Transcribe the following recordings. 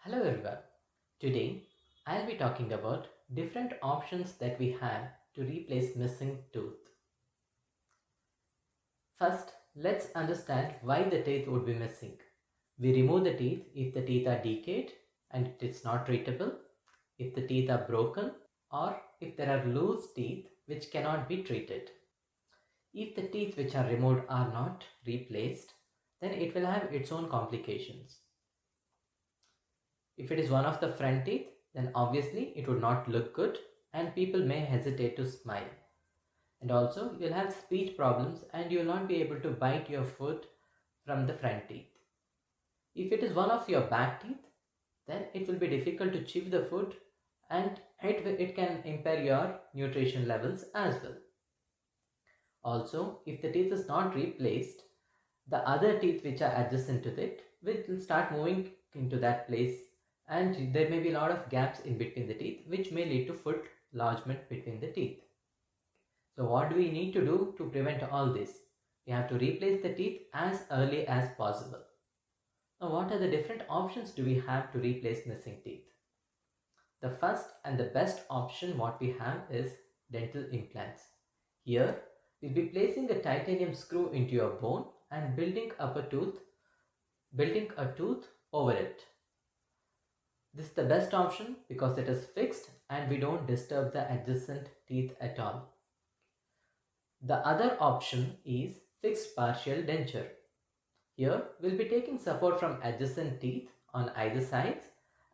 Hello everyone. Today I'll be talking about different options that we have to replace missing tooth. First, let's understand why the teeth would be missing. We remove the teeth if the teeth are decayed and it is not treatable, if the teeth are broken, or if there are loose teeth which cannot be treated. If the teeth which are removed are not replaced, then it will have its own complications. If it is one of the front teeth, then obviously it would not look good and people may hesitate to smile. And also you'll have speech problems and you will not be able to bite your food from the front teeth. If it is one of your back teeth, then it will be difficult to chew the food and it can impair your nutrition levels as well. Also, if the teeth is not replaced, the other teeth which are adjacent to it will start moving into that place and there may be a lot of gaps in between the teeth which may lead to foot lodgement between the teeth. So what do we need to do to prevent all this? We have to replace the teeth as early as possible. Now what are the different options do we have to replace missing teeth? The first and the best option what we have is dental implants. Here we'll be placing a titanium screw into your bone and building a tooth over it. This is the best option because it is fixed and we don't disturb the adjacent teeth at all. The other option is fixed partial denture. Here we'll be taking support from adjacent teeth on either sides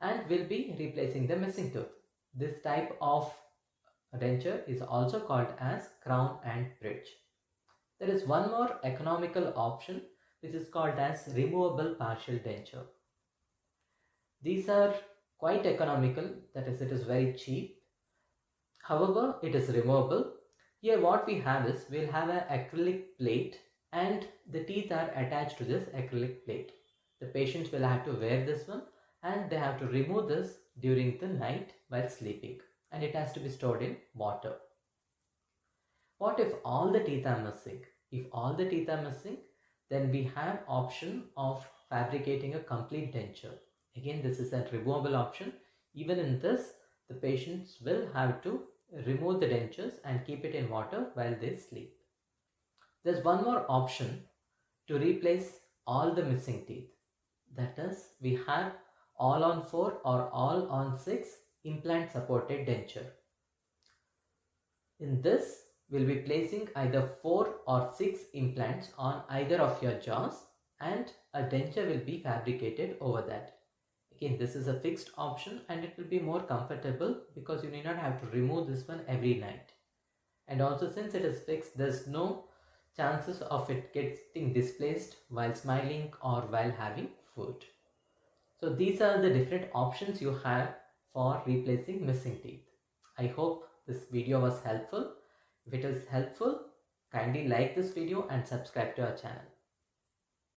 and we'll be replacing the missing tooth. This type of denture is also called as crown and bridge. There is one more economical option which is called as removable partial denture. These are quite economical, that is, it is very cheap. However, it is removable. Here what we have is, we'll have an acrylic plate and the teeth are attached to this acrylic plate. The patients will have to wear this one and they have to remove this during the night while sleeping, and it has to be stored in water. What if all the teeth are missing? If all the teeth are missing, then we have option of fabricating a complete denture. Again, this is a removable option. Even in this, the patients will have to remove the dentures and keep it in water while they sleep. There's one more option to replace all the missing teeth. That is, we have all on 4 or all on 6 implant supported denture. In this, we'll be placing either 4 or 6 implants on either of your jaws and a denture will be fabricated over that. Again, this is a fixed option and it will be more comfortable because you need not have to remove this one every night. And also, since it is fixed, there's no chances of it getting displaced while smiling or while having food. So these are the different options you have for replacing missing teeth. I hope this video was helpful. If it is helpful, kindly like this video and subscribe to our channel.